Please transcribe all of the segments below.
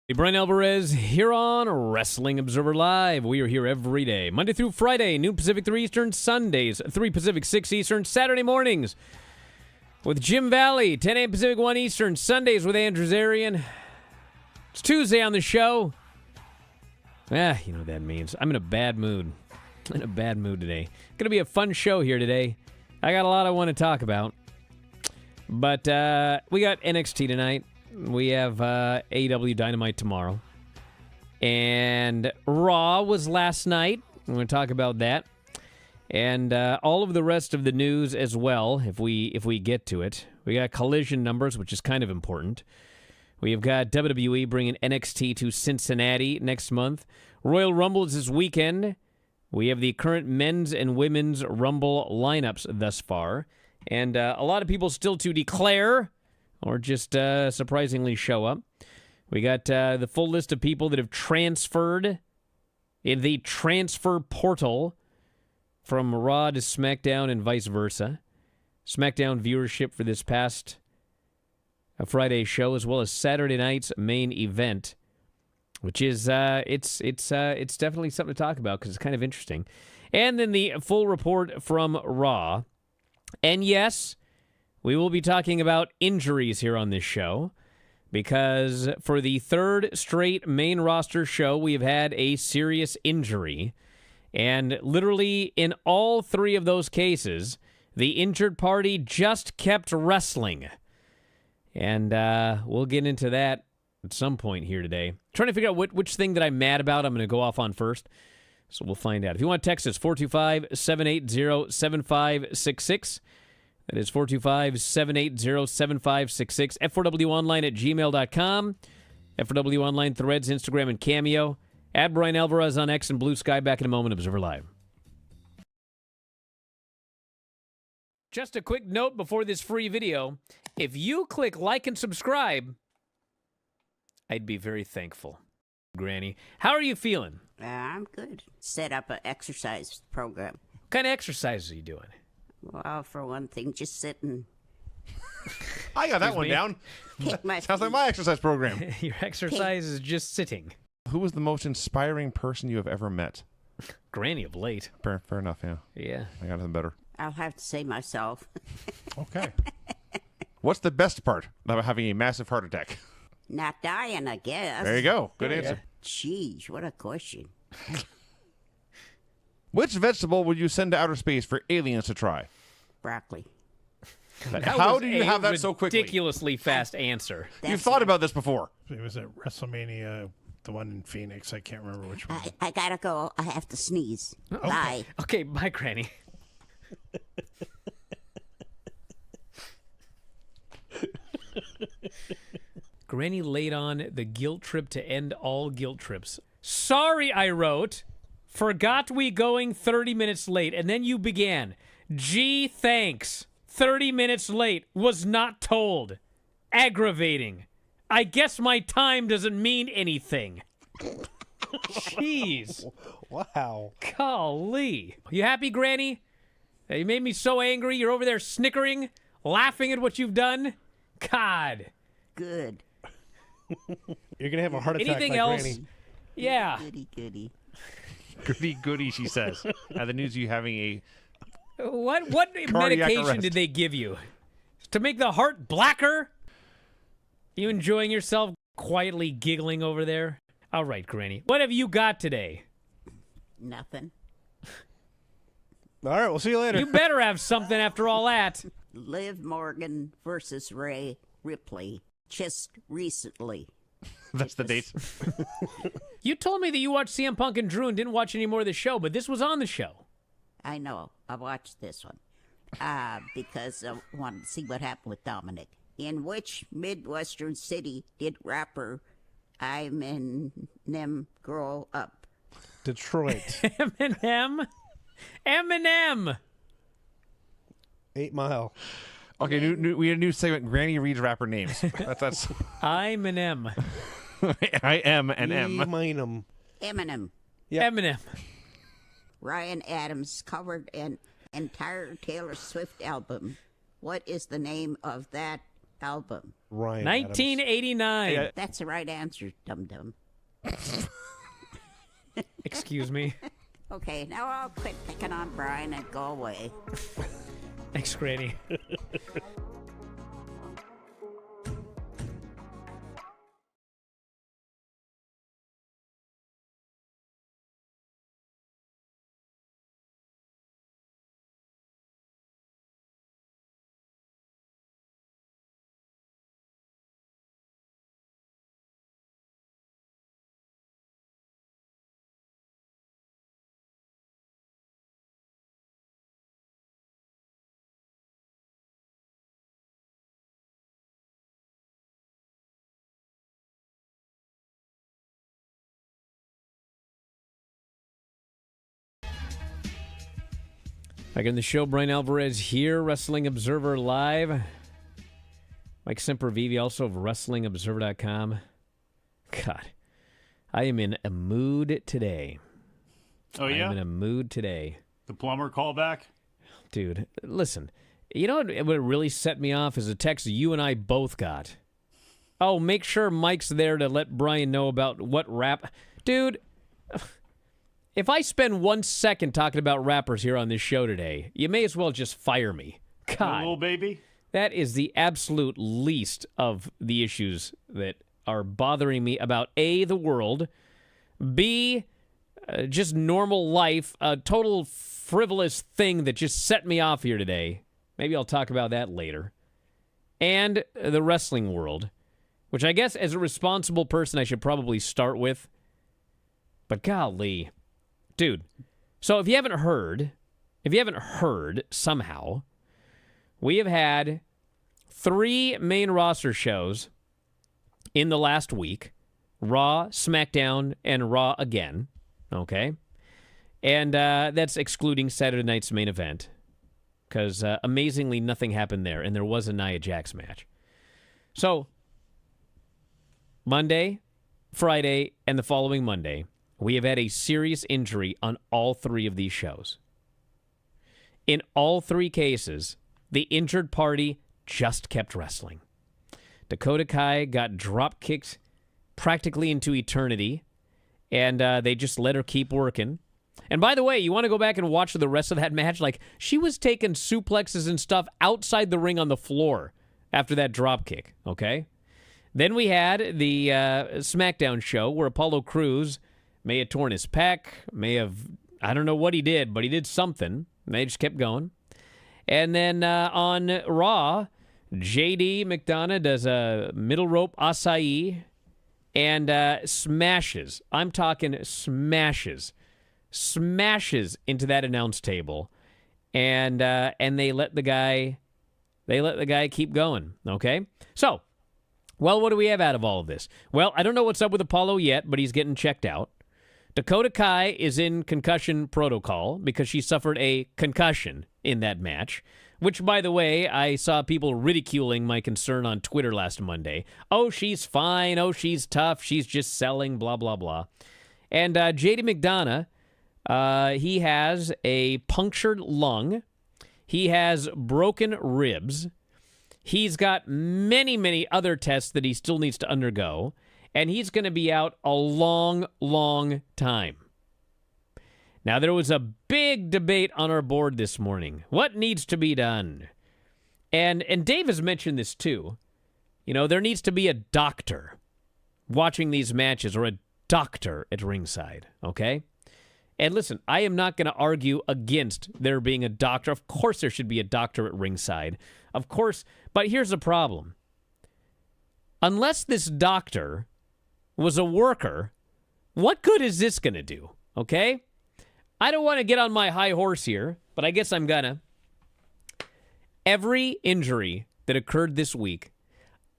Bryan Alvarez here on Wrestling Observer Live. We are here every day, Monday through Friday, noon Pacific, 3 Eastern, Sundays, 3 Pacific, 6 Eastern, Saturday mornings with Jim Valley, 10 a.m. Pacific, 1 Eastern, Sundays with Andrew Zarian. It's Tuesday on the show. You know what that means. I'm in a bad mood. I'm in a bad mood today. Going to be a fun show here today. I got a lot I want to talk about. But we got NXT tonight. We have AEW Dynamite tomorrow. And Raw was last night. I'm going to talk about that. And all of the rest of the news as well, if we get to it. We got Collision numbers, which is kind of important. We have got WWE bringing NXT to Cincinnati next month. Royal Rumble is this weekend. We have the current men's and women's Rumble lineups thus far. And a lot of people still to declare or just surprisingly show up. We got the full list of people that have transferred in the transfer portal from Raw to SmackDown and vice versa. SmackDown viewership for this past Friday show, as well as Saturday night's main event, which is it's definitely something to talk about because it's kind of interesting. And then the full report from Raw. And yes, we will be talking about injuries here on this show because for the third straight main roster show, we've had a serious injury. And literally in all three of those cases, the injured party just kept wrestling. And we'll get into that at some point here today. Trying to figure out which thing that I'm mad about I'm going to go off on first. So we'll find out. If you want to text us, 425-780-7566. That is 425-780-7566. F4WOnline@gmail.com. F4W Online Threads, Instagram, and Cameo. At Bryan Alvarez on X and Blue Sky. Back in a moment. Observer Live. Just a quick note before this free video. If you click like and subscribe, I'd be very thankful. Granny, how are you feeling? I'm good. Set up an exercise program. What kind of exercises are you doing? Well, for one thing, just sitting. I got that one down. Sounds like my exercise program. Your exercise is just sitting. Who was the most inspiring person you have ever met? Granny of late. Fair enough, yeah. Yeah. I got nothing better. I'll have to say myself. Okay. What's the best part about having a massive heart attack? Not dying, I guess. There you go. Good answer. Jeez, what a question. Which vegetable would you send to outer space for aliens to try? Broccoli. How do you have that so quickly? Ridiculously fast answer. You've thought about this before. It was at WrestleMania, the one in Phoenix. I can't remember which one. I gotta go. I have to sneeze. Okay. Bye. Okay, bye, Granny. Granny laid on the guilt trip to end all guilt trips. Sorry, I wrote. Forgot we going 30 minutes late. And then you began. Gee, thanks. 30 minutes late. Was not told. Aggravating. I guess my time doesn't mean anything. Jeez. Wow. Golly. You happy, Granny? You made me so angry. You're over there snickering, laughing at what you've done. God. Good. You're going to have a heart attack. Anything like else? Granny. Yeah. Goody. Goody, she says. The news of you having a... What medication arrest. did they give you? To make the heart blacker? You enjoying yourself, quietly giggling over there? All right, Granny. What have you got today? Nothing. All right, we'll see you later. You better have something after all that. Liv Morgan versus Rhea Ripley. Just recently. That's the date. You told me that you watched CM Punk and Drew and didn't watch any more of the show, but this was on the show. I know. I watched this one because I wanted to see what happened with Dominic. In which Midwestern city did rapper Eminem grow up? Detroit. Eminem? 8 Mile. Okay, we had a new segment, Granny reads rapper names. That's I'm an M. I am an M. Eminem. Eminem. Yep. Eminem. Ryan Adams covered an entire Taylor Swift album. What is the name of that album? Ryan Adams. 1989. Yeah. That's the right answer, dum-dum. Excuse me. Okay, now I'll quit picking on Brian and go away. Thanks, Granny. Back in the show, Bryan Alvarez here, Wrestling Observer Live. Mike Sempervive, also of WrestlingObserver.com. God, I am in a mood today. Oh, yeah? I'm in a mood today. The plumber callback? Dude, listen. You know what really set me off is a text you and I both got. Oh, make sure Mike's there to let Brian know about what rap... Dude... If I spend 1 second talking about rappers here on this show today, you may as well just fire me. God. Little baby? That is the absolute least of the issues that are bothering me about A, the world, B, just normal life, a total frivolous thing that just set me off here today. Maybe I'll talk about that later. And the wrestling world, which I guess as a responsible person I should probably start with. But golly... Dude, so if you haven't heard somehow, we have had 3 main roster shows in the last week. Raw, SmackDown, and Raw again. Okay? And that's excluding Saturday night's main event. Because amazingly nothing happened there, and there was a Nia Jax match. So, Monday, Friday, and the following Monday... we have had a serious injury on all 3 of these shows. In all 3 cases, the injured party just kept wrestling. Dakota Kai got drop-kicked practically into eternity, and they just let her keep working. And by the way, you want to go back and watch the rest of that match? Like, she was taking suplexes and stuff outside the ring on the floor after that drop-kick, okay? Then we had the SmackDown show where Apollo Crews... may have torn his pec, may have, I don't know what he did, but he did something. And they just kept going. And then on Raw, JD McDonough does a middle rope acai and smashes. I'm talking smashes into that announce table. And they let the guy keep going, okay? So, well, what do we have out of all of this? Well, I don't know what's up with Apollo yet, but he's getting checked out. Dakota Kai is in concussion protocol because she suffered a concussion in that match, which, by the way, I saw people ridiculing my concern on Twitter last Monday. Oh, she's fine. Oh, she's tough. She's just selling, blah, blah, blah. And JD McDonough, he has a punctured lung. He has broken ribs. He's got many, many other tests that he still needs to undergo. And he's going to be out a long, long time. Now, there was a big debate on our board this morning. What needs to be done? And Dave has mentioned this too. You know, there needs to be a doctor watching these matches or a doctor at ringside, okay? And listen, I am not going to argue against there being a doctor. Of course there should be a doctor at ringside. Of course. But here's the problem. Unless this doctor... was a worker, what good is this going to do, okay? I don't want to get on my high horse here, but I guess I'm gonna. Every injury that occurred this week,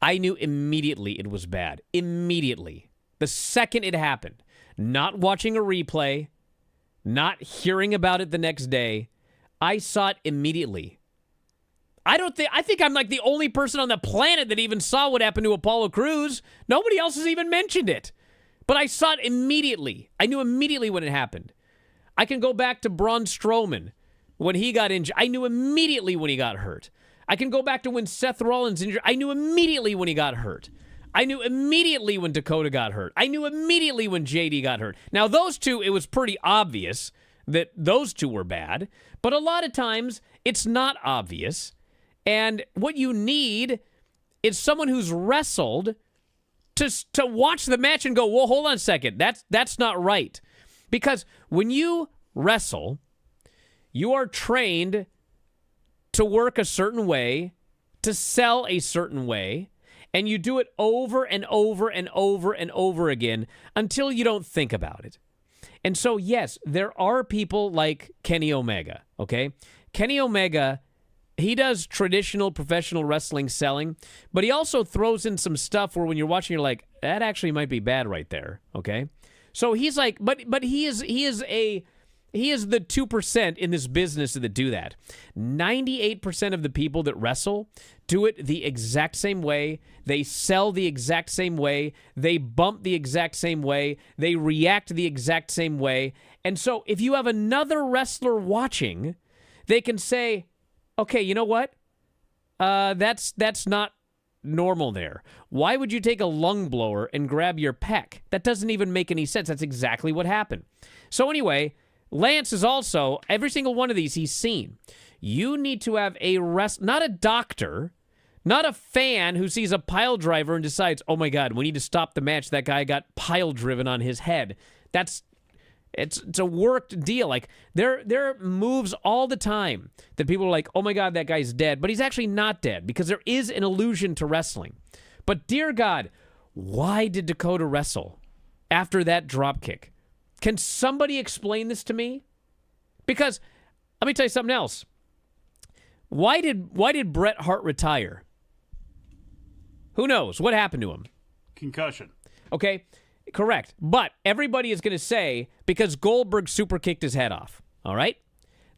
I knew immediately it was bad. Immediately. The second it happened. Not watching a replay, not hearing about it the next day, I saw it immediately. I think I'm like the only person on the planet that even saw what happened to Apollo Crews. Nobody else has even mentioned it. But I saw it immediately. I knew immediately when it happened. I can go back to Braun Strowman when he got injured. I knew immediately when he got hurt. I can go back to when Seth Rollins injured. I knew immediately when he got hurt. I knew immediately when Dakota got hurt. I knew immediately when JD got hurt. Now, those two, it was pretty obvious that those two were bad. But a lot of times, it's not obvious. And what you need is someone who's wrestled to watch the match and go, well, hold on a second. That's not right. Because when you wrestle, you are trained to work a certain way, to sell a certain way, and you do it over and over and over and over again until you don't think about it. And so, yes, there are people like Kenny Omega, okay? Kenny Omega, he does traditional professional wrestling selling, but he also throws in some stuff where when you're watching, you're like, that actually might be bad right there, okay? So he's like, but he is the 2% in this business that do that. 98% of the people that wrestle do it the exact same way. They sell the exact same way. They bump the exact same way. They react the exact same way. And so if you have another wrestler watching, they can say, okay, you know what? That's not normal there. Why would you take a lung blower and grab your pec? That doesn't even make any sense. That's exactly what happened. So anyway, Lance is also, every single one of these he's seen. You need to have not a doctor, not a fan who sees a pile driver and decides, oh my God, we need to stop the match. That guy got pile driven on his head. It's a worked deal. Like there are moves all the time that people are like, oh my God, that guy's dead. But he's actually not dead because there is an illusion to wrestling. But dear God, why did Dakota wrestle after that drop kick? Can somebody explain this to me? Because let me tell you something else. Why did Bret Hart retire? Who knows? What happened to him? Concussion. Okay, correct. But everybody is going to say because Goldberg super kicked his head off. All right?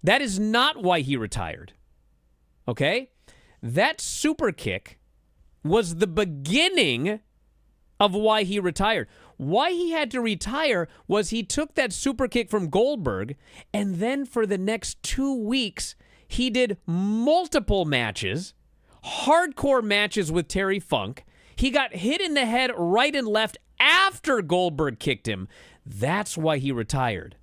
That is not why he retired. Okay? That super kick was the beginning of why he retired. Why he had to retire was he took that super kick from Goldberg, and then for the next 2 weeks, he did multiple matches, hardcore matches with Terry Funk. He got hit in the head right and left after Goldberg kicked him. That's why he retired.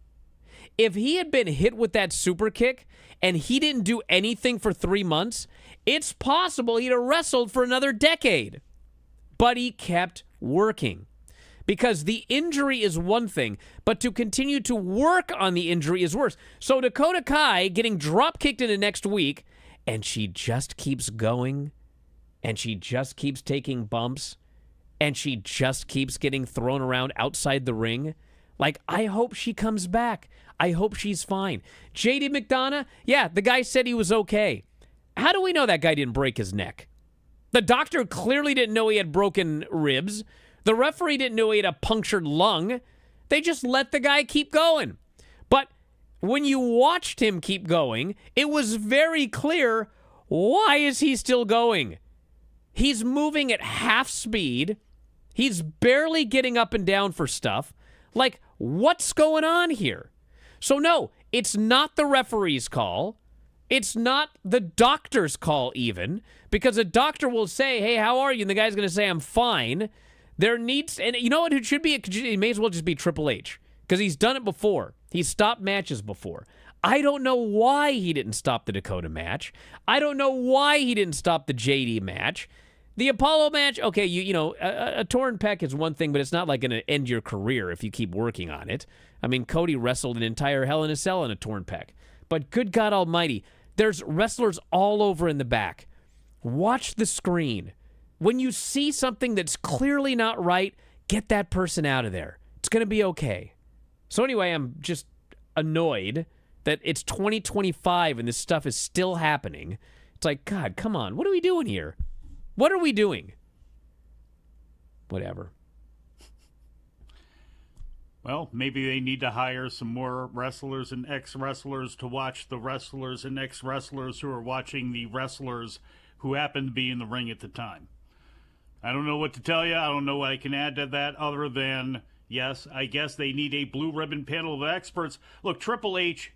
If he had been hit with that super kick and he didn't do anything for 3 months, it's possible he'd have wrestled for another decade. But he kept working. Because the injury is one thing, but to continue to work on the injury is worse. So Dakota Kai getting drop kicked into next week, and she just keeps going, and she just keeps taking bumps, and she just keeps getting thrown around outside the ring. Like, I hope she comes back. I hope she's fine. JD McDonough, yeah, the guy said he was okay. How do we know that guy didn't break his neck? The doctor clearly didn't know he had broken ribs. The referee didn't know he had a punctured lung. They just let the guy keep going. But when you watched him keep going, it was very clear, why is he still going? He's moving at half speed. He's barely getting up and down for stuff. Like, what's going on here? So no, it's not the referee's call. It's not the doctor's call even, because a doctor will say, hey, how are you? And the guy's going to say, I'm fine. There needs, and you know what it should be? It may as well just be Triple H, because he's done it before. He's stopped matches before. I don't know why he didn't stop the Dakota match. I don't know why he didn't stop the JD match. The Apollo match, okay, you know, a torn pec is one thing, but it's not like going to end your career if you keep working on it. I mean, Cody wrestled an entire Hell in a Cell in a torn pec. But good God almighty, there's wrestlers all over in the back. Watch the screen. When you see something that's clearly not right, get that person out of there. It's going to be okay. So anyway, I'm just annoyed that it's 2025 and this stuff is still happening. It's like, God, come on. What are we doing here? What are we doing? Whatever. Well, maybe they need to hire some more wrestlers and ex-wrestlers to watch the wrestlers and ex-wrestlers who are watching the wrestlers who happen to be in the ring at the time. I don't know what to tell you. I don't know what I can add to that other than, yes, I guess they need a blue ribbon panel of experts. Look, Triple H,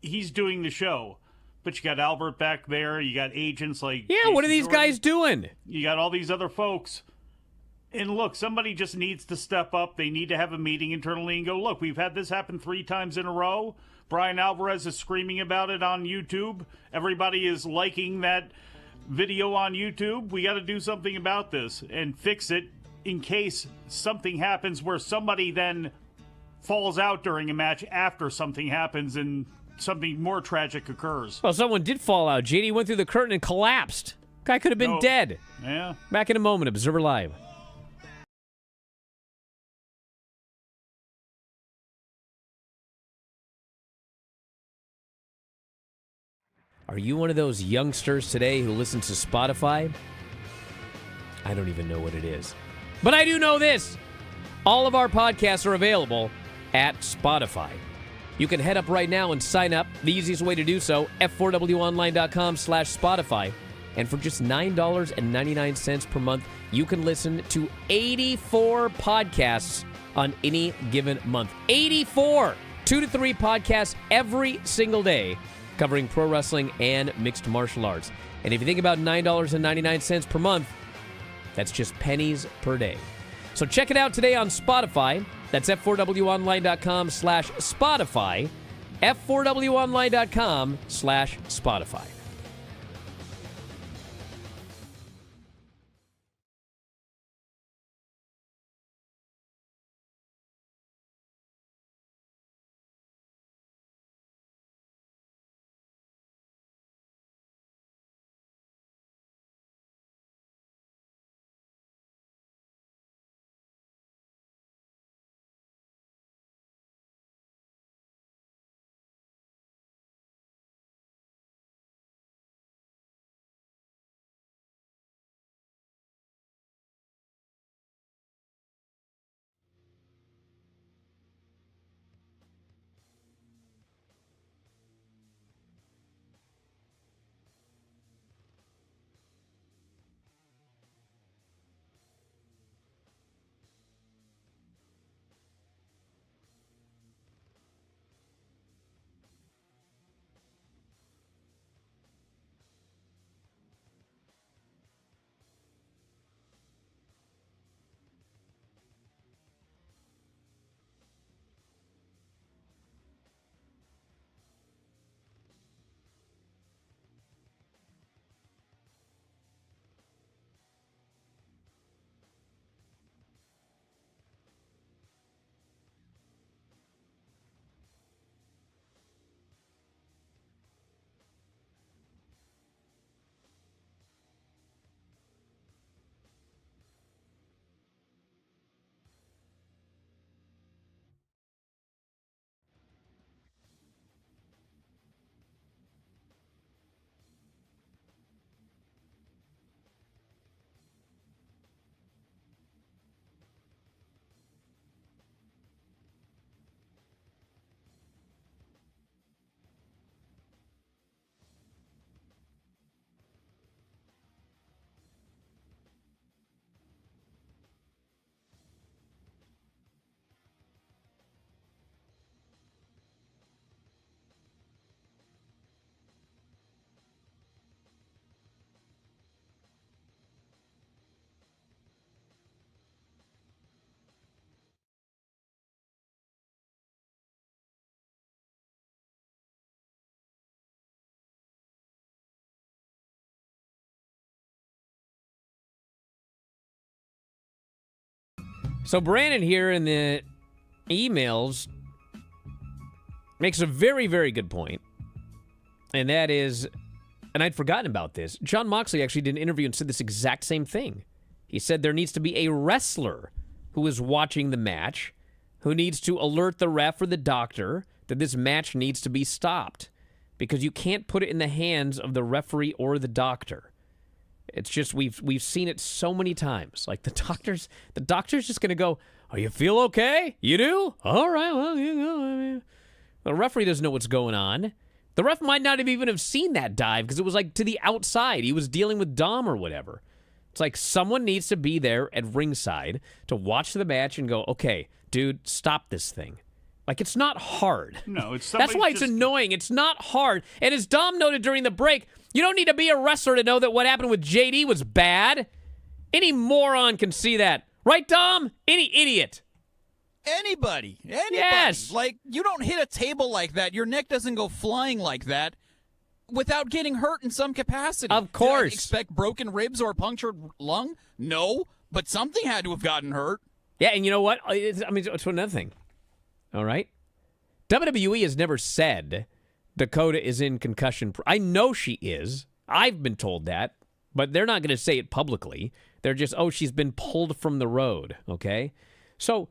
he's doing the show, But you got Albert back there. You got agents like Yeah, what are Jason these Jordan. guys doing? You got all these other folks. And look, somebody just needs to step up. They need to have a meeting internally and go, look, we've had this happen 3 times in a row. Bryan Alvarez is screaming about it on YouTube. Everybody is liking that video on YouTube. We got to do something about this and fix it in case something happens where somebody then falls out during a match after something happens and something more tragic occurs. Well, someone did fall out. JD went through the curtain and collapsed. Guy could have been dead. Yeah. Back in a moment, Observer Live. Are you one of those youngsters today who listens to Spotify? I don't even know what it is. But I do know this. All of our podcasts are available at Spotify. You can head up right now and sign up. The easiest way to do so, f4wonline.com/Spotify. And for just $9.99 per month, you can listen to 84 podcasts on any given month. 84! 2 to 3 podcasts every single day covering pro wrestling and mixed martial arts. And if you think about $9.99 per month, that's just pennies per day. So check it out today on Spotify. That's f4wonline.com/Spotify. f4wonline.com/Spotify. So Brandon here in the emails makes a very, very good point. And that is, and I'd forgotten about this, Jon Moxley actually did an interview and said this exact same thing. He said there needs to be a wrestler who is watching the match, who needs to alert the ref or the doctor that this match needs to be stopped. Because you can't put it in the hands of the referee or the doctor. It's just we've seen it so many times. Like the doctor's just gonna go, "Oh, you feel okay? You do? All right, well, you know." I mean, the referee doesn't know what's going on. The ref might not have even have seen that dive because it was like to the outside. He was dealing with Dom or whatever. It's like someone needs to be there at ringside to watch the match and go, "Okay, dude, stop this thing." Like, it's not hard. No, it's That's why it's annoying. It's not hard. And as Dom noted during the break, you don't need to be a wrestler to know that what happened with JD was bad. Any moron can see that. Right, Dom? Any idiot. Anybody. Yes. Like, you don't hit a table like that. Your neck doesn't go flying like that without getting hurt in some capacity. Of course. Did I expect broken ribs or a punctured lung? No, but something had to have gotten hurt. Yeah, and you know what? It's another thing. All right? WWE has never said Dakota is in concussion. I know she is. I've been told that, but they're not going to say it publicly. They're just, she's been pulled from the road, okay? So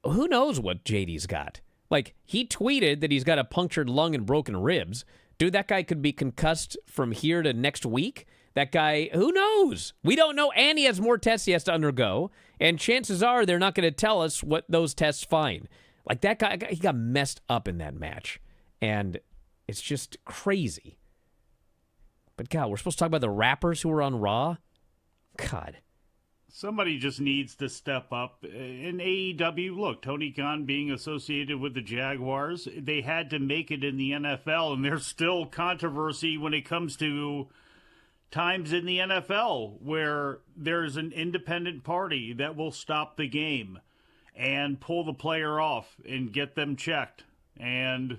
who knows what JD's got? Like, he tweeted that he's got a punctured lung and broken ribs. Dude, that guy could be concussed from here to next week. That guy, who knows? We don't know, and he has more tests he has to undergo, and chances are they're not going to tell us what those tests find. Like, that guy, he got messed up in that match, and it's just crazy. But, God, we're supposed to talk about the rappers who were on Raw? God. Somebody just needs to step up. In AEW, look, Tony Khan being associated with the Jaguars, they had to make it in the NFL, and there's still controversy when it comes to times in the NFL where there's an independent party that will stop the game and pull the player off and get them checked. And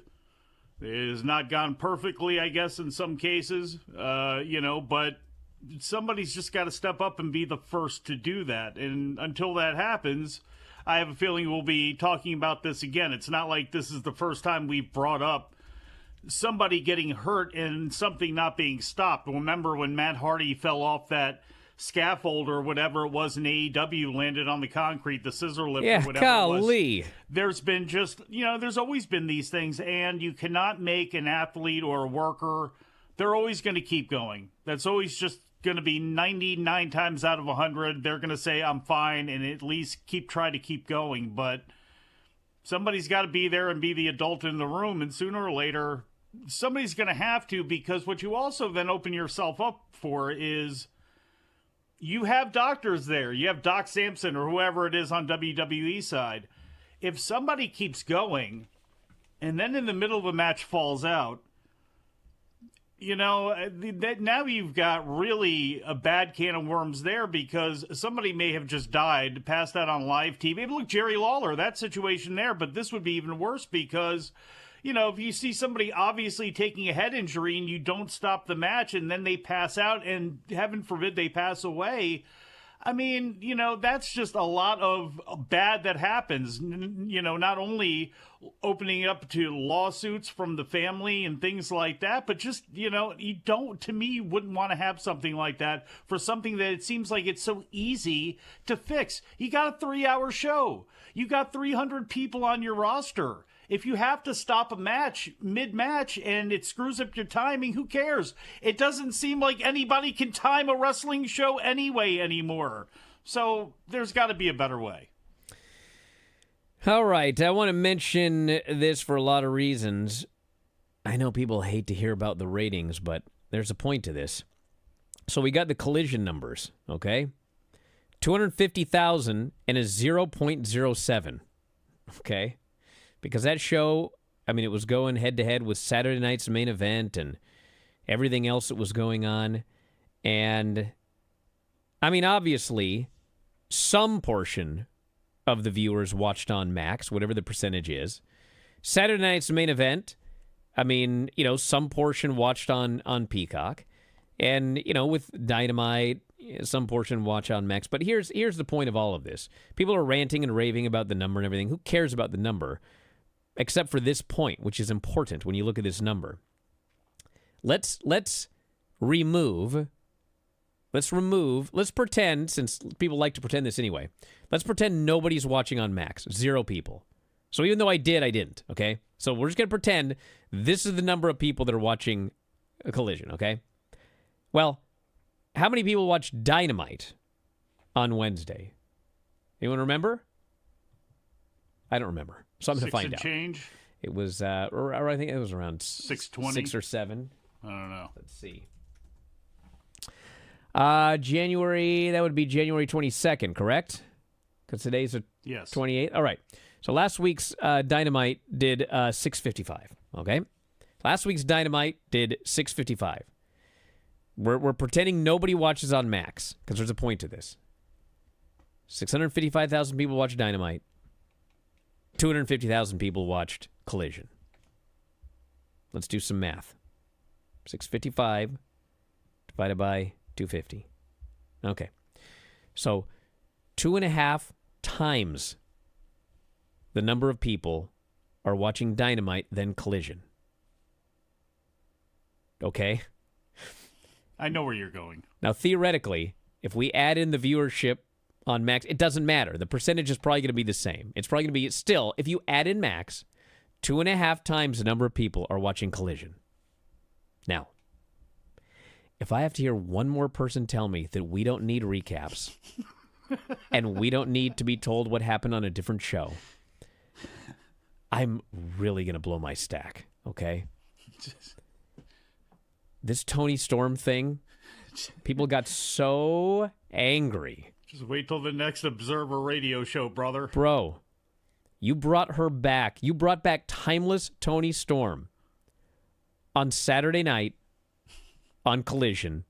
it has not gone perfectly, I guess, in some cases, but somebody's just got to step up and be the first to do that. And until that happens, I have a feeling we'll be talking about this again. It's not like this is the first time we've brought up somebody getting hurt and something not being stopped. Remember when Matt Hardy fell off that scaffold or whatever it was in AEW, landed on the concrete, the scissor lift or whatever golly. it was. There's been just, there's always been these things, and you cannot make an athlete or a worker, they're always going to keep going. That's always just going to be 99 times out of 100. They're going to say, I'm fine, and at least try to keep going. But somebody's got to be there and be the adult in the room, and sooner or later, somebody's going to have to, because what you also then open yourself up for is you have doctors there. You have Doc Samson or whoever it is on WWE side. If somebody keeps going and then in the middle of a match falls out, now you've got really a bad can of worms there, because somebody may have just died, passed out on live TV. Look, Jerry Lawler, that situation there, but this would be even worse because, if you see somebody obviously taking a head injury and you don't stop the match and then they pass out and heaven forbid they pass away, I mean, that's just a lot of bad that happens, not only opening up to lawsuits from the family and things like that, but just, you wouldn't want to have something like that for something that it seems like it's so easy to fix. You got a 3-hour show. You got 300 people on your roster. If you have to stop a match mid-match and it screws up your timing, who cares? It doesn't seem like anybody can time a wrestling show anyway anymore. So there's got to be a better way. All right, I want to mention this for a lot of reasons. I know people hate to hear about the ratings, but there's a point to this. So we got the collision numbers, okay? 250,000 and a 0.07, okay? Because that show, it was going head-to-head with Saturday night's main event and everything else that was going on. And, obviously, some portion of the viewers watched on Max, whatever the percentage is. Saturday night's main event, some portion watched on Peacock. And, with Dynamite, some portion watch on Max. But here's the point of all of this. People are ranting and raving about the number and everything. Who cares about the number? Except for this point, which is important when you look at this number. Let's pretend, since people like to pretend this anyway, let's pretend nobody's watching on Max. 0 people. So even though I didn't, okay? So we're just going to pretend this is the number of people that are watching a Collision, okay? Well, how many people watched Dynamite on Wednesday? Anyone remember? I don't remember. So I'm going to find out. Change. It was, or I think it was around 620, 6 or 7. I don't know. Let's see. January, that would be January 22nd, correct? Because today's the Yes. 28th. All right. So last week's Dynamite did 655. Okay, last week's Dynamite did 655. We're pretending nobody watches on Max because there's a point to this. 655,000 people watched Dynamite. 250,000 people watched Collision. Let's do some math. 655 divided by 250. Okay. So 2.5 times the number of people are watching Dynamite than Collision. Okay? I know where you're going. Now, theoretically, if we add in the viewership on Max, it doesn't matter. The percentage is probably going to be the same. It's probably going to be still, if you add in Max, 2.5 times the number of people are watching Collision. Now, if I have to hear one more person tell me that we don't need recaps and we don't need to be told what happened on a different show, I'm really going to blow my stack, okay? This Tony Storm thing, people got so angry. Just wait till the next Observer radio show, brother. Bro, you brought her back. You brought back timeless Tony Storm on Saturday night on Collision,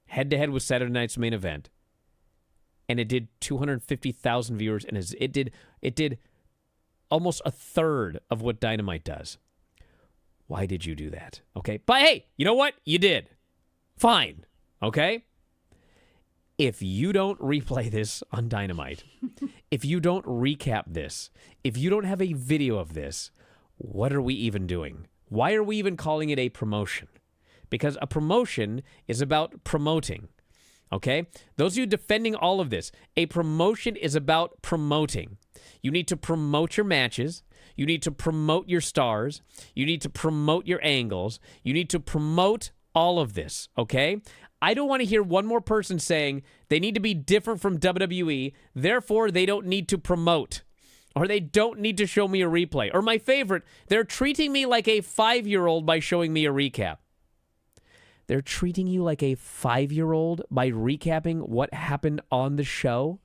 head-to-head with Saturday night's main event, and it did 250,000 viewers, and it did almost a third of what Dynamite does. Why did you do that? Okay. But hey, you know what? You did. Fine. Okay? If you don't replay this on Dynamite, if you don't recap this, if you don't have a video of this, what are we even doing? Why are we even calling it a promotion? Because a promotion is about promoting. Okay? Those of you defending all of this, a promotion is about promoting. You need to promote your matches. You need to promote your stars. You need to promote your angles. You need to promote all of this, okay? I don't want to hear one more person saying they need to be different from WWE, therefore they don't need to promote, or they don't need to show me a replay. Or my favorite, they're treating me like a 5-year-old by showing me a recap. They're treating you like a 5-year-old by recapping what happened on the show?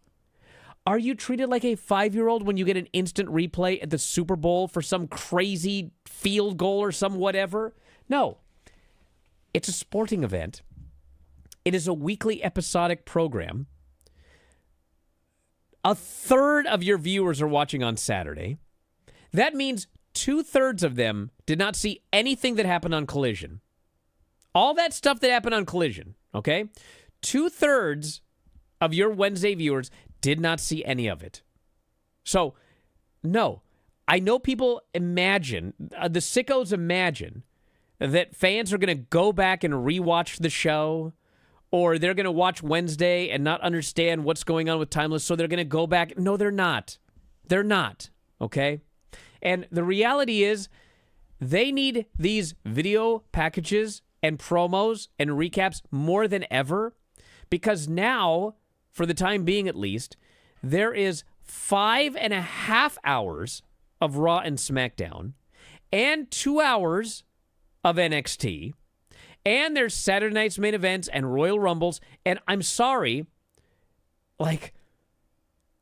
Are you treated like a 5-year-old when you get an instant replay at the Super Bowl for some crazy field goal or some whatever? No. It's a sporting event. It is a weekly episodic program. A third of your viewers are watching on Saturday. That means 2/3 of them did not see anything that happened on Collision. All that stuff that happened on Collision, okay? 2/3 of your Wednesday viewers did not see any of it. So, no. I know people imagine, the sickos imagine, that fans are going to go back and rewatch the show, or they're going to watch Wednesday and not understand what's going on with Timeless, so they're going to go back. No, they're not. They're not, okay? And the reality is, they need these video packages and promos and recaps more than ever, because now, for the time being at least, there is 5.5 hours of Raw and SmackDown and 2 hours of NXT, and there's Saturday night's main events and Royal Rumbles, and I'm sorry, like,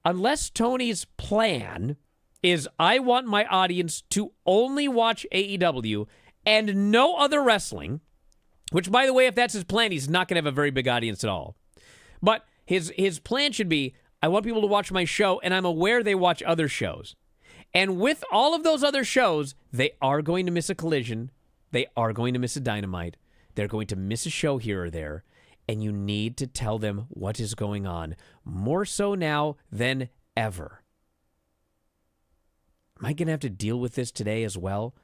unless Tony's plan is I want my audience to only watch AEW and no other wrestling, which, by the way, if that's his plan, he's not going to have a very big audience at all. But his plan should be, I want people to watch my show, and I'm aware they watch other shows. And with all of those other shows, they are going to miss a Collision. They are going to miss a Dynamite. They're going to miss a show here or there. And you need to tell them what is going on, more so now than ever. Am I going to have to deal with this today as well?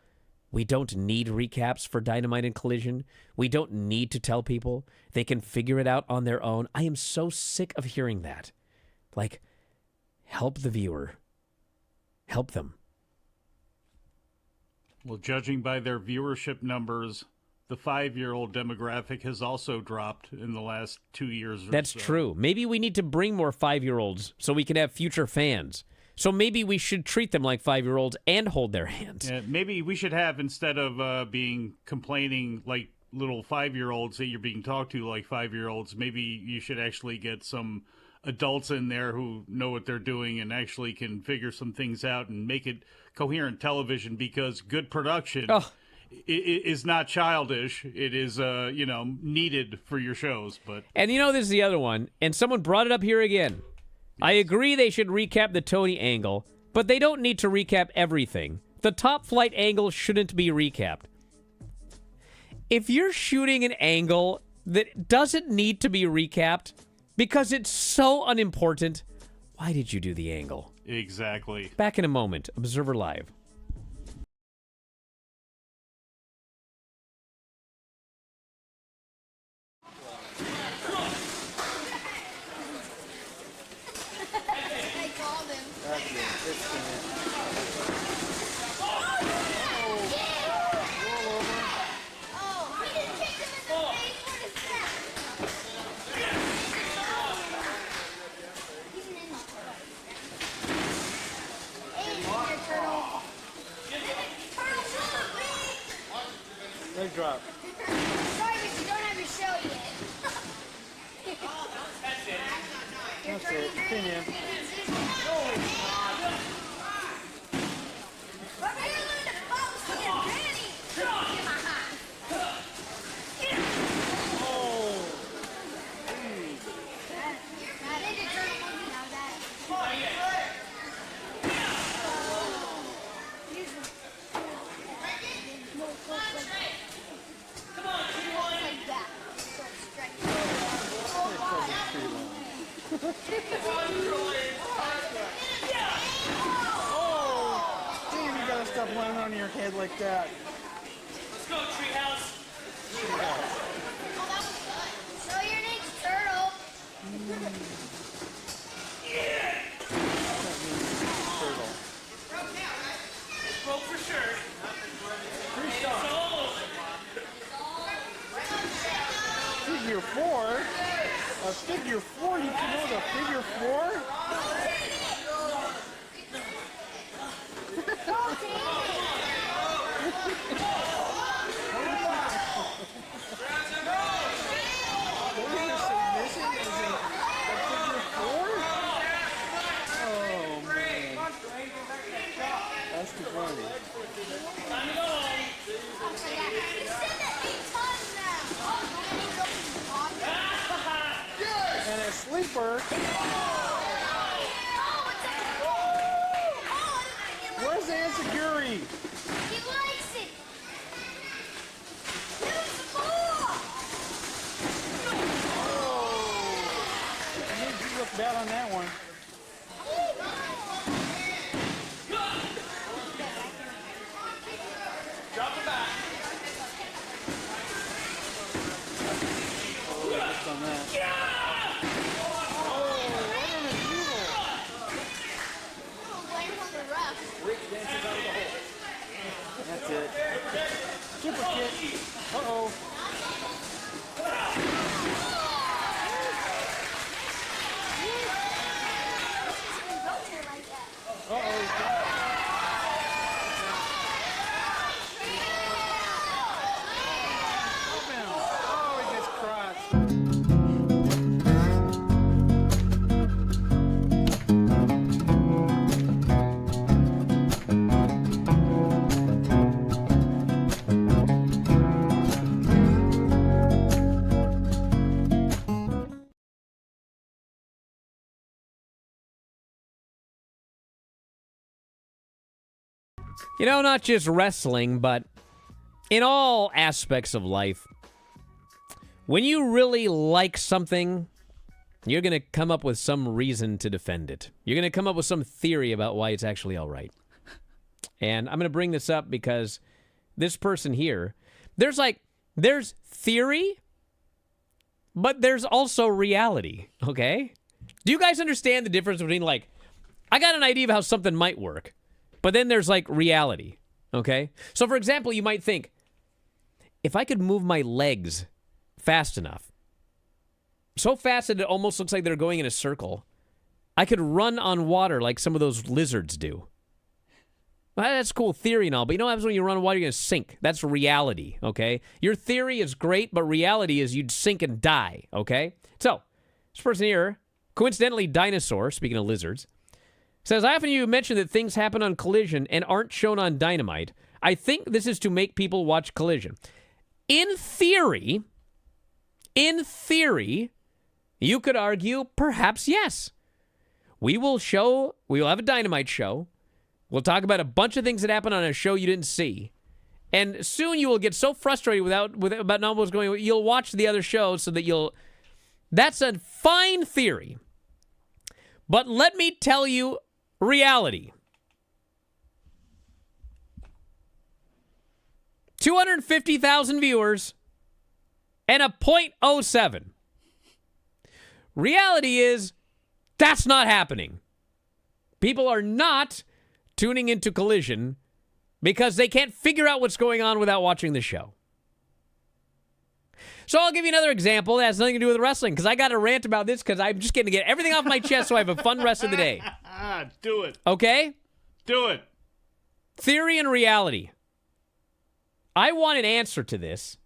We don't need recaps for Dynamite and Collision. We don't need to tell people. They can figure it out on their own. I am so sick of hearing that. Like, help the viewer. Help them. Well, judging by their viewership numbers, the 5-year-old demographic has also dropped in the last 2 years or That's so. true. Maybe we need to bring more 5-year-olds so we can have future fans. So maybe we should treat them like 5-year-olds and hold their hands. Yeah, maybe we should have, instead of being complaining like little 5-year-olds that you're being talked to like 5-year-olds, maybe you should actually get some adults in there who know what they're doing and actually can figure some things out and make it coherent television, because good production is not childish. It is, needed for your shows. But And this is the other one, and someone brought it up here again. I agree they should recap the Tony angle, but they don't need to recap everything. The top flight angle shouldn't be recapped. If you're shooting an angle that doesn't need to be recapped because it's so unimportant, why did you do the angle? Exactly. Back in a moment. Observer Live. Leg drop. Sorry, but you don't have your shell yet. That's it. Opinion. Damn, you gotta stop laying on your head like that. Let's go, Treehouse. So your name's Turtle. Broke for sure. Figure four? A figure four? You can know the figure four? That's too funny. You said that 8 times now. And a sleeper. Where's the Anzaguri? He likes it. Use the ball. You look bad on that one. Drop it back. Just on that. Blame on the ref. That's it. Super kick. Uh-oh. Oh, he gets crushed. Not just wrestling, but in all aspects of life, when you really like something, you're going to come up with some reason to defend it. You're going to come up with some theory about why it's actually all right. And I'm going to bring this up because this person here, there's theory, but there's also reality, okay? Do you guys understand the difference between, I got an idea of how something might work, but then there's, reality, okay? So, for example, you might think, if I could move my legs fast enough, so fast that it almost looks like they're going in a circle, I could run on water like some of those lizards do. Well, that's cool theory and all, but you know what happens when you run on water? You're going to sink. That's reality, okay? Your theory is great, but reality is you'd sink and die, okay? So, this person here coincidentally, Dinosaur, speaking of lizards, says, I often you mention that things happen on Collision and aren't shown on Dynamite. I think this is to make people watch Collision. In theory, you could argue perhaps yes. We will have a Dynamite show. We'll talk about a bunch of things that happen on a show you didn't see. And soon you will get so frustrated about not what's going on, you'll watch the other shows so that that's a fine theory. But let me tell you reality. 250,000 viewers and a .07. Reality is that's not happening. People are not tuning into Collision because they can't figure out what's going on without watching the show. So I'll give you another example that has nothing to do with wrestling, because I got to rant about this because I'm just going to get everything off my chest so I have a fun rest of the day. Do it. Okay? Do it. Theory and reality. I want an answer to this.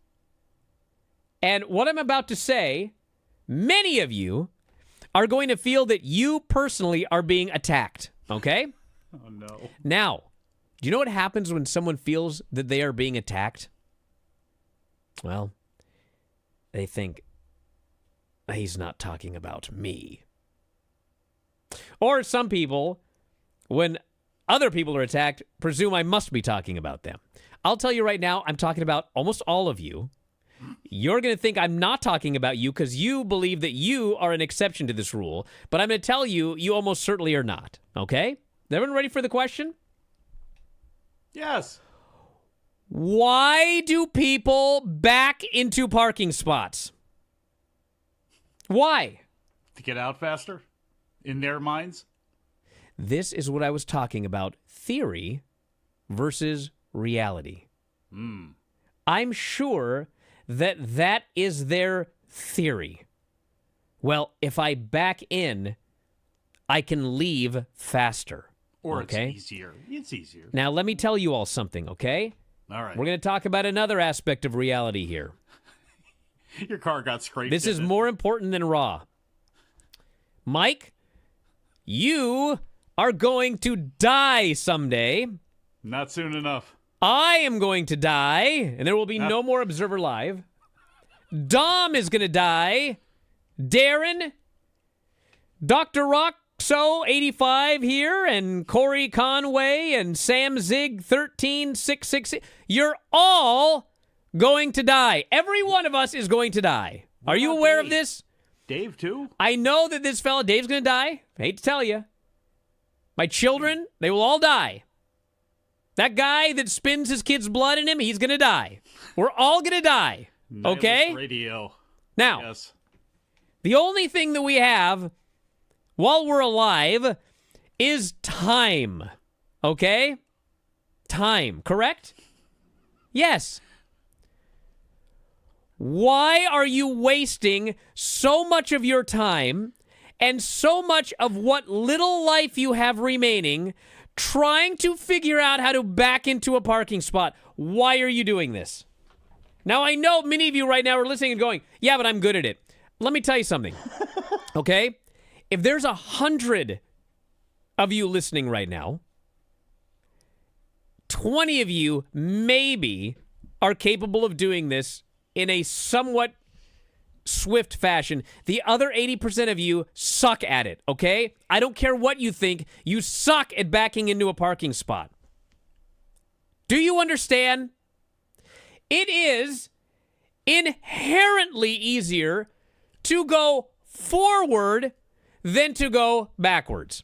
And what I'm about to say, many of you are going to feel that you personally are being attacked. Okay? Oh, no. Now, do you know what happens when someone feels that they are being attacked? Well, they think, he's not talking about me. Or some people, when other people are attacked, presume I must be talking about them. I'll tell you right now, I'm talking about almost all of you. You're going to think I'm not talking about you because you believe that you are an exception to this rule. But I'm going to tell you, you almost certainly are not. Okay? Everyone ready for the question? Yes. Why do people back into parking spots? Why? To get out faster? In their minds? This is what I was talking about. Theory versus reality. I'm sure that is their theory. Well, if I back in, I can leave faster. Or okay? it's easier. It's easier. Now, let me tell you all something, okay? All right. We're going to talk about another aspect of reality here. Your car got scraped. This is more important than Raw. Mike, you are going to die someday. Not soon enough. I am going to die, and there will be no more Observer Live. Dom is going to die. Darren, Dr. Roxo 85 here, and Corey Conway, and Sam Zig 13666. You're all going to die. Every one of us is going to die. Are you aware of this? Dave, too? I know that this fella, Dave's going to die. I hate to tell you. My children, they will all die. That guy that spins his kid's blood in him, he's going to die. We're all going to die. Okay? Radio. Now, Yes. the only thing that we have while we're alive is time. Okay? Time, correct? Yes. Why are you wasting so much of your time and so much of what little life you have remaining trying to figure out how to back into a parking spot? Why are you doing this? Now, I know many of you right now are listening and going, yeah, but I'm good at it. Let me tell you something, okay? If there's 100 of you listening right now, 20 of you maybe are capable of doing this in a somewhat swift fashion. The other 80% of you suck at it, okay? I don't care what you think. You suck at backing into a parking spot. Do you understand? It is inherently easier to go forward than to go backwards.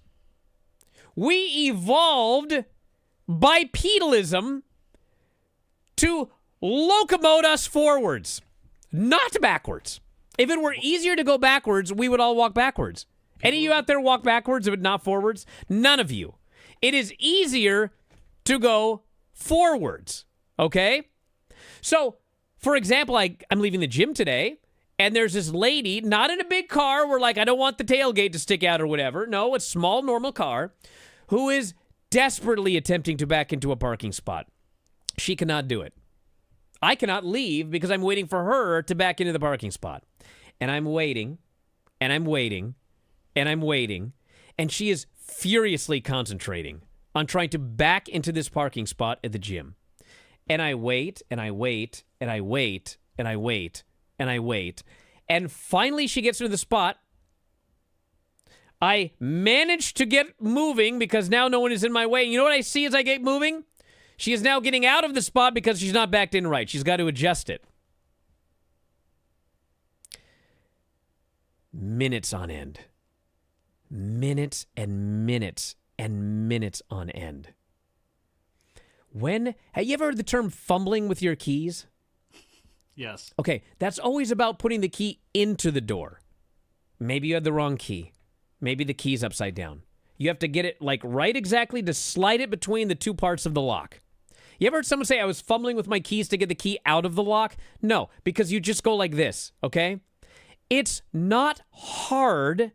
We evolved bipedalism to locomote us forwards, not backwards. If it were easier to go backwards, we would all walk backwards. Any of you out there walk backwards, but not forwards? None of you. It is easier to go forwards, okay? So, for example, I'm leaving the gym today, and there's this lady, not in a big car where, like, I don't want the tailgate to stick out or whatever. No, it's a small, normal car, who is desperately attempting to back into a parking spot. She cannot do it. I cannot leave because I'm waiting for her to back into the parking spot. And I'm waiting, and I'm waiting, and I'm waiting, and she is furiously concentrating on trying to back into this parking spot at the gym. And I wait, and I wait, and I wait, and I wait, and I wait. And finally she gets to the spot. I manage to get moving because now no one is in my way. And you know what I see as I get moving? She is now getting out of the spot because she's not backed in right. She's got to adjust it. Minutes on end. Minutes and minutes and minutes on end. Have you ever heard the term fumbling with your keys? Yes. Okay, that's always about putting the key into the door. Maybe you had the wrong key. Maybe the key's upside down. You have to get it like right exactly to slide it between the two parts of the lock. You ever heard someone say, I was fumbling with my keys to get the key out of the lock? No, because you just go like this, okay? It's not hard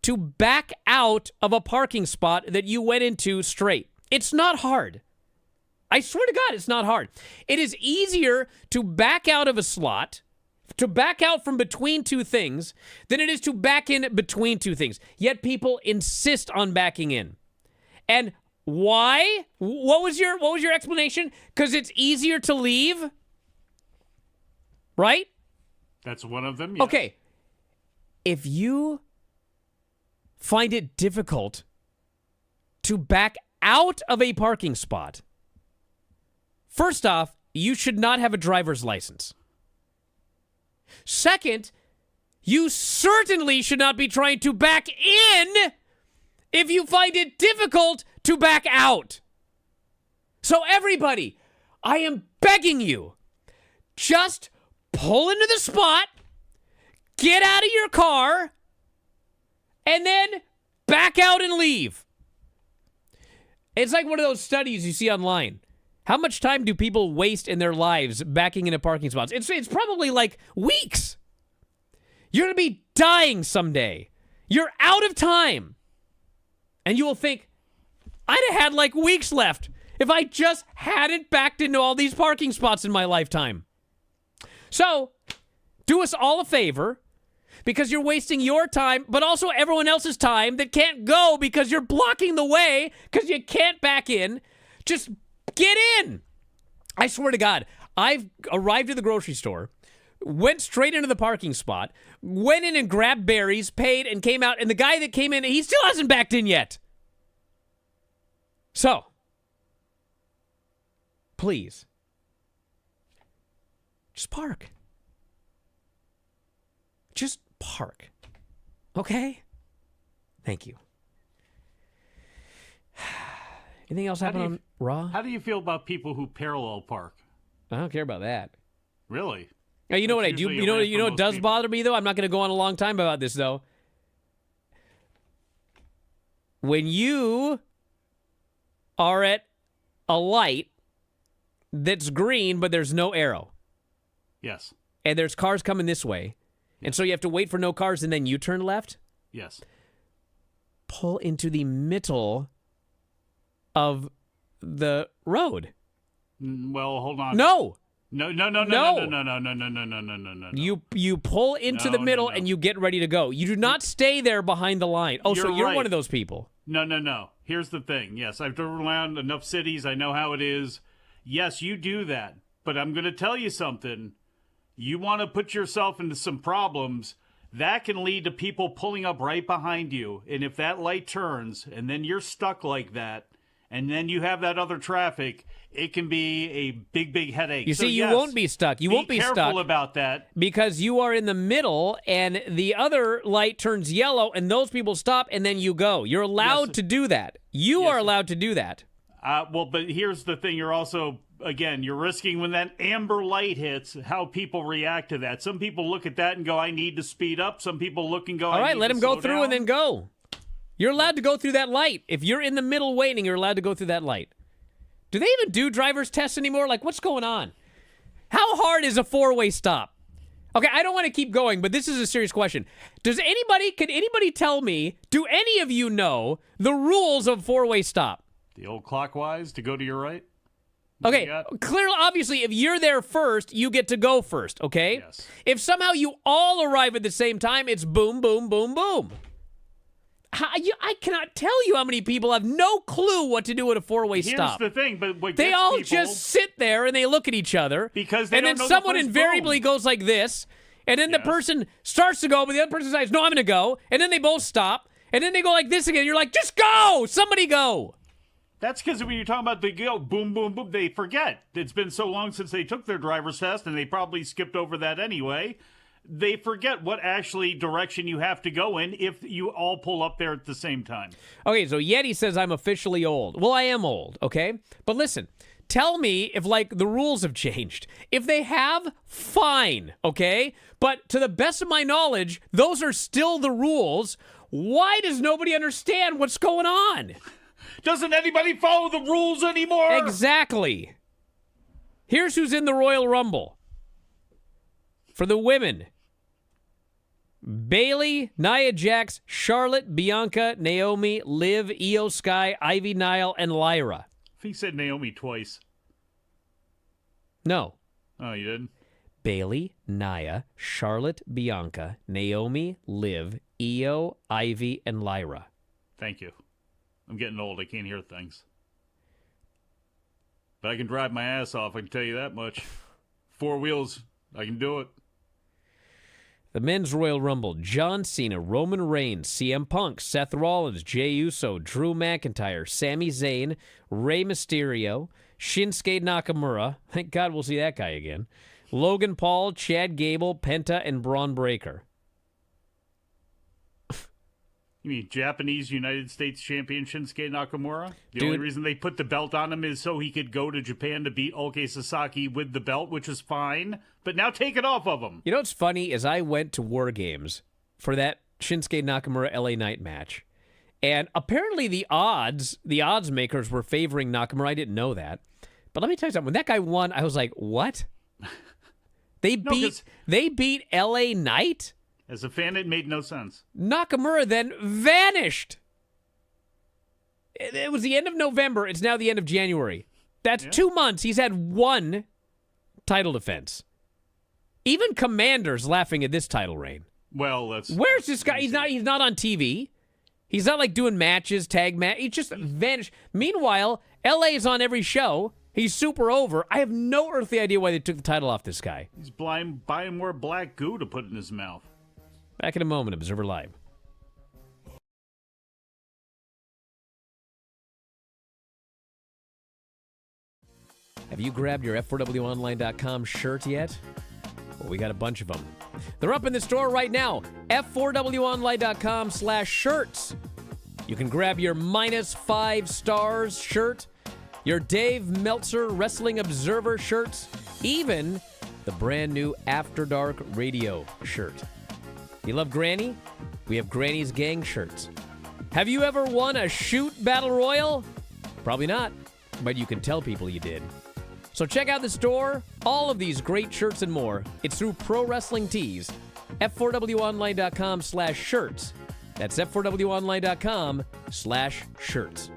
to back out of a parking spot that you went into straight. It's not hard. I swear to God, it's not hard. It is easier to back out of a slot, to back out from between two things, than it is to back in between two things. Yet people insist on backing in. And why? What was your explanation? Because it's easier to leave? Right? That's one of them, yes. Okay. If you find it difficult to back out of a parking spot, first off, you should not have a driver's license. Second, you certainly should not be trying to back in if you find it difficult to back out. So everybody, I am begging you, just pull into the spot, get out of your car, and then back out and leave. It's like one of those studies you see online. How much time do people waste in their lives backing into parking spots? It's probably like weeks. You're going to be dying someday. You're out of time. And you will think, I'd have had like weeks left if I just hadn't backed into all these parking spots in my lifetime. So, do us all a favor, because you're wasting your time, but also everyone else's time that can't go because you're blocking the way because you can't back in. Just get in. I swear to God, I've arrived at the grocery store, went straight into the parking spot, went in and grabbed berries, paid, and came out, and the guy that came in, he still hasn't backed in yet. So, please, just park. Just park. Okay? Thank you. Anything else happen on Raw? How do you feel about people who parallel park? I don't care about that. Really? Now, you know what I That's do? usually You know what does bother me, though? I'm not going to go on a long time about this, though. When you are at a light that's green, but there's no arrow. Yes. And there's cars coming this way. And so you have to wait for no cars, and then you turn left. Yes. Pull into the middle of the road. Well, hold on. No. No. You pull into the middle and you get ready to go. You do not stay there behind the line. Oh, so you're right. one of those people. No. Here's the thing. Yes, I've driven around enough cities. I know how it is. Yes, you do that. But I'm going to tell you something. You want to put yourself into some problems, that can lead to people pulling up right behind you. And if that light turns and then you're stuck like that, and then you have that other traffic, it can be a big, big headache. You see, you won't be stuck. You won't be stuck. Be careful about that. Because you are in the middle, and the other light turns yellow, and those people stop, and then you go. You're allowed to do that. You are allowed to do that. Well, but here's the thing. You're also, again, you're risking when that amber light hits, how people react to that. Some people look at that and go, I need to speed up. Some people look and go, all right, let him go through down. and then go. You're allowed to go through that light. If you're in the middle waiting, you're allowed to go through that light. Do they even do driver's tests anymore? Like, what's going on? How hard is a four-way stop? Okay, I don't want to keep going, but this is a serious question. Can anybody tell me, do any of you know the rules of four-way stop? The old clockwise to go to your right? Okay, clearly, obviously, if you're there first, you get to go first, okay? Yes. If somehow you all arrive at the same time, it's boom, boom, boom, boom. I cannot tell you how many people have no clue what to do at a four-way Here's stop. the thing, but what They gets all people, just sit there and they look at each other. Because they and don't then know the someone first invariably boom. goes like this, and then the Yes. person starts to go, but the other person decides, no, I'm going to go. And then they both stop, and then they go like this again. You're like, just go! Somebody go! That's because when you're talking about the boom, boom, boom, they forget. It's been so long since they took their driver's test, and they probably skipped over that anyway. They forget what actually direction you have to go in if you all pull up there at the same time. Okay, so Yeti says I'm officially old. Well, I am old, okay? But listen, tell me if, like, the rules have changed. If they have, fine, okay? But to the best of my knowledge, those are still the rules. Why does nobody understand what's going on? Doesn't anybody follow the rules anymore? Exactly. Here's who's in the Royal Rumble. For the women, Bailey, Nia Jax, Charlotte, Bianca, Naomi, Liv, Io Sky, Ivy Nile, and Lyra. He said Naomi twice. No. Oh, you did? Bailey, Nia, Charlotte, Bianca, Naomi, Liv, Io, Ivy, and Lyra. Thank you. I'm getting old. I can't hear things. But I can drive my ass off, I can tell you that much. 4 wheels, I can do it. The Men's Royal Rumble, John Cena, Roman Reigns, CM Punk, Seth Rollins, Jey Uso, Drew McIntyre, Sami Zayn, Rey Mysterio, Shinsuke Nakamura, thank God we'll see that guy again, Logan Paul, Chad Gable, Penta, and Braun Breaker. You mean Japanese United States Champion Shinsuke Nakamura? The only Dude. reason they put the belt on him is so he could go to Japan to beat Ulke Sasaki with the belt, which is fine. But now take it off of him. You know what's funny is I went to War Games for that Shinsuke Nakamura LA Knight match. And apparently the odds makers were favoring Nakamura. I didn't know that. But let me tell you something. When that guy won, I was like, what? They beat LA Knight? As a fan, it made no sense. Nakamura then vanished. It was the end of November. It's now the end of January. That's 2 months. He's had one title defense. Even Commander's laughing at this title reign. Well, that's... Where's this guy? He's not on TV. He's not like doing matches, tag match. He just vanished. Meanwhile, LA is on every show. He's super over. I have no earthly idea why they took the title off this guy. He's buying more black goo to put in his mouth. Back in a moment, Observer Live. Have you grabbed your F4WOnline.com shirt yet? Well, we got a bunch of them. They're up in the store right now. F4WOnline.com/shirts. You can grab your -5 stars shirt, your Dave Meltzer Wrestling Observer shirts, even the brand new After Dark Radio shirt. You love Granny? We have Granny's Gang shirts. Have you ever won a shoot battle royal? Probably not, but you can tell people you did. So check out the store. All of these great shirts and more. It's through Pro Wrestling Tees. F4WOnline.com/shirts. That's F4WOnline.com/shirts.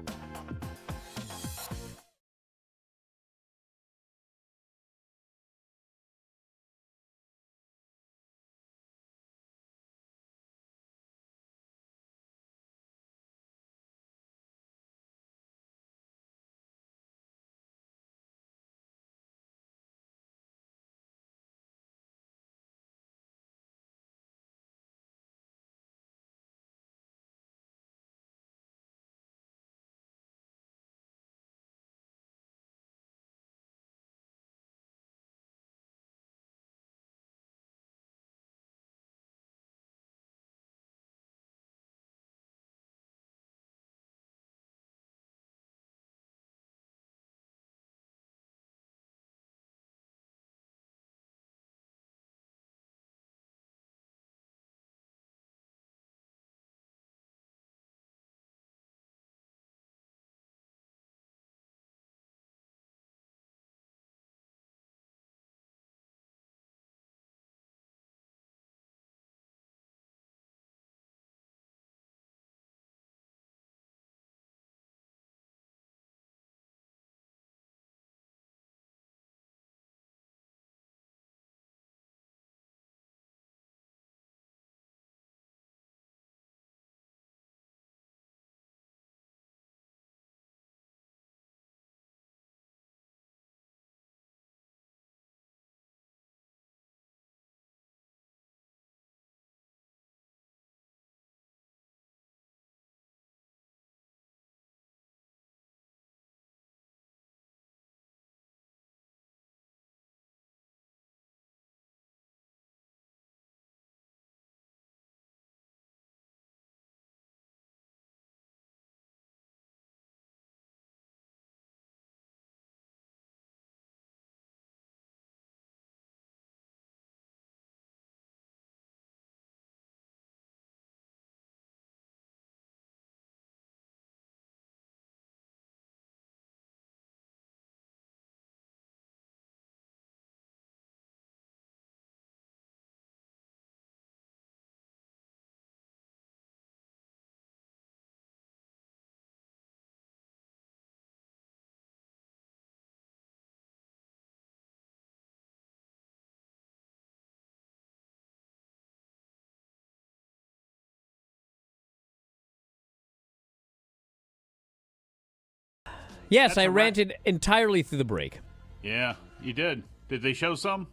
Yes, That's I a wrap. ranted entirely through the break. Yeah, you did. Did they show some?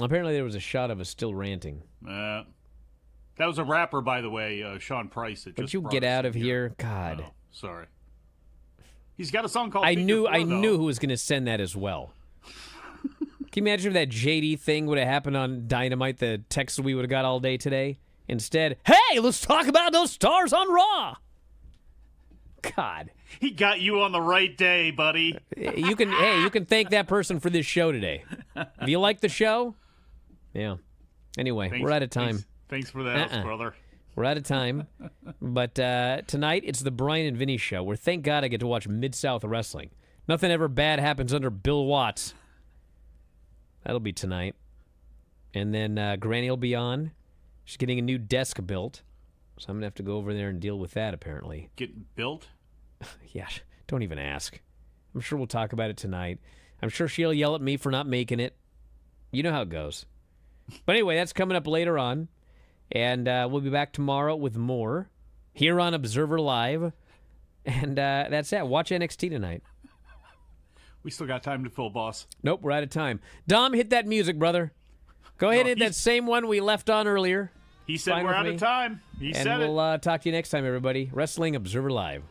Apparently, there was a shot of us still ranting. That was a rapper, by the way, Sean Price. That Would just you brought get us out in of here? God. Oh, sorry. He's got a song called I Figure knew Four, though. who was going to send that as well. Can you imagine if that JD thing would have happened on Dynamite, the text we would have got all day today? Instead, hey, let's talk about those stars on Raw. God. He got you on the right day, buddy. You can thank that person for this show today. If you like the show, yeah. Anyway, we're out of time. Thanks for that, brother. We're out of time. But tonight, it's the Bryan and Vinny show, where thank God I get to watch Mid-South Wrestling. Nothing ever bad happens under Bill Watts. That'll be tonight. And then Granny will be on. She's getting a new desk built. So I'm going to have to go over there and deal with that, apparently. Getting built? Yeah, don't even ask. I'm sure we'll talk about it tonight. I'm sure she'll yell at me for not making it. You know how it goes. But anyway, that's coming up later on. And we'll be back tomorrow with more here on Observer Live. And that's it. Watch NXT tonight. We still got time to fill, boss. Nope, we're out of time. Dom, hit that music, brother. Go ahead and hit that same one we left on earlier. He said Fine we're with out me. of time. He And said it. we'll talk to you next time, everybody. Wrestling Observer Live.